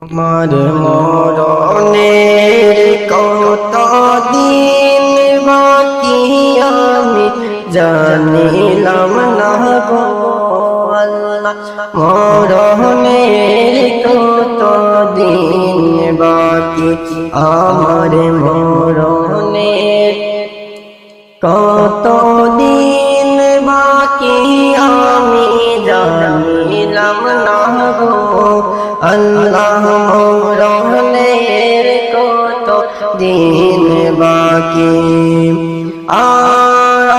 আমার মরণের কত দিন বাকি আমি জানিলাম না গো আল্লাহ। মরণের কত দিন বাকি আমার মরণের কত দিন বাকি আমি জানিলাম না গো আল্লাহ। মরণের কত দিন বাকি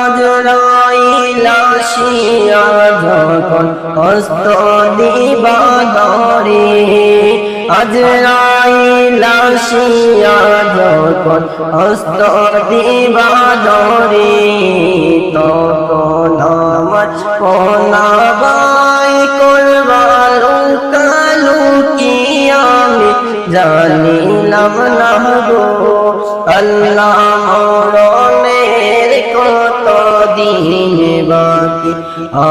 আজরাইল আসিয়া যখন হস্ত দিবা ধরে, আজরাইল আসিয়া যখন হস্ত দিবা ধরে, তখন আমার পনাবাই করবার লুকালুকি আমি জানিলাম না গো আল্লাহ। মরণের কত দিন বাকি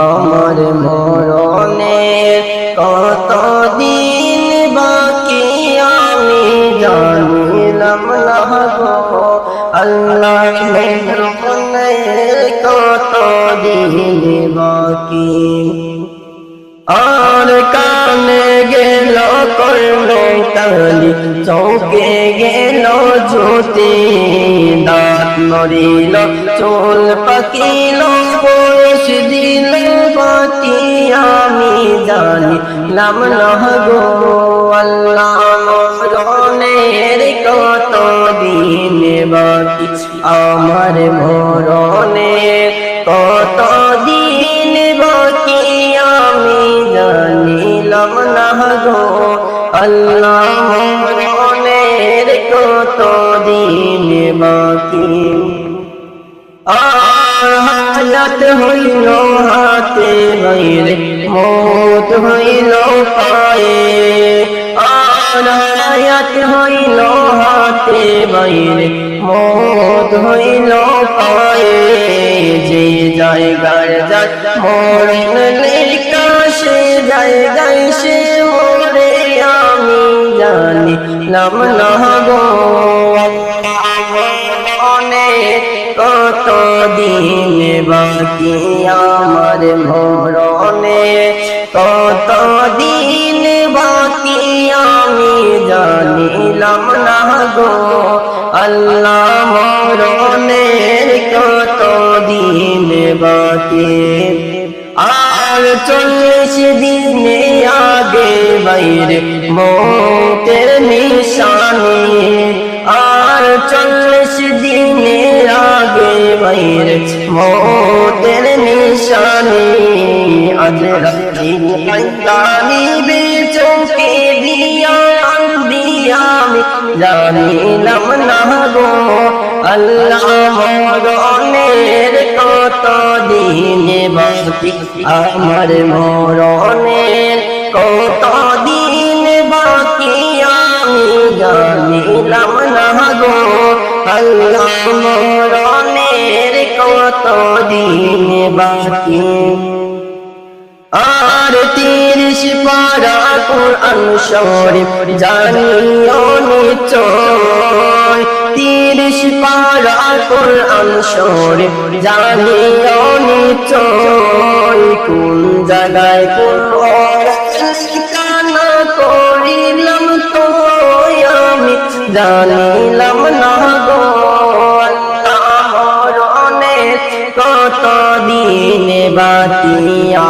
আমার মরণের কত দিন বাকি আমি জানিলাম না গো আল্লাহ। মরণের কত দিন বাকি আর কানে গেল করলো তালি, চৌকে গেল জ্যোতি, দাঁত নড়িল চুল পাকিল বয়স দিল বাকি আমি জানিলাম না গো আল্লাহ। মরণের কত দিন বাকি আমার মরণের কত দিন বাকি আমি জানিলাম না গো আল্লাহ। মরণের কত দিন বাকি আর হায়াত হইল হাতে বাইরে, মৌত হইল পায়ে, আর হায়াত হইল হাতে বাইরে, মৌত হইল পায়ে। যে জায়গায় যায় মরণ লেখা সে জায়গায় সে মরে আমি জানিলাম না গো। কত দিন বাকি আমার মরণে কত দিন বাকি আমি জানিলাম না গো আল্লাহ। মরণের কত দিন বাকি আর 40 দিনে আগে বাইরে মৌতের নিশানি, আর 40 দিনে আগে বাইরে মৌতের নিশানি। আজরাইল আইতানিবে চৌকে দিয়া আমি জানিলাম না গো আল্লাহ। মরণের কত দিন বাকি আমার মরণের কত দিন বাকি আমি জানিলাম না গো আল্লাহ। মরণের কত দিন বাকি আর 30 পারা কুরআন শরীফ জানিও নিশ্চয়, 30 পারা কুরআন শরীফ জানিও নিশ্চয়। কোন জায়গায় কোন কানা করিলাম তো আমি জানিলাম না গো আল্লাহ। মরণের কত দিন বাকি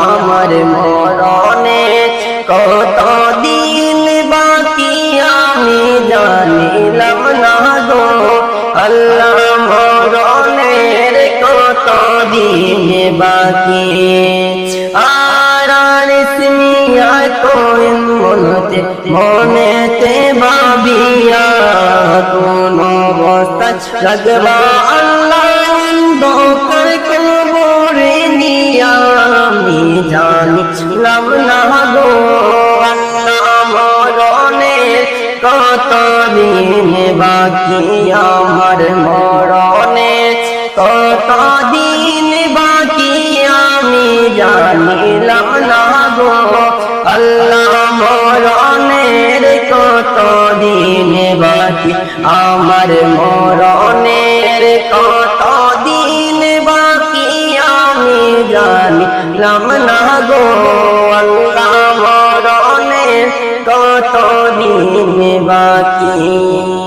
আমার মরণের কত দিন বাকি আমি জানিলাম না গো আল্লাহ। মরণের কত দিন বাকি আর ইসমিয়া কোন মনতে মনেতে ভাবিয়া কোন অবস্থায় লাগবা আল্লাহ দোকার কবরে নিয়া আমি জানিলাম না গো আল্লাহ। মরণের কত দিন বাকি আমার মরণের কত দিন বাকি আমি জানিলাম না গো আল্লাহ। মরণের কত বাকি আমার মরণের কত দিন বাকি আমি জানিলাম না গো আল্লাহ মরণের কত দিন বাকি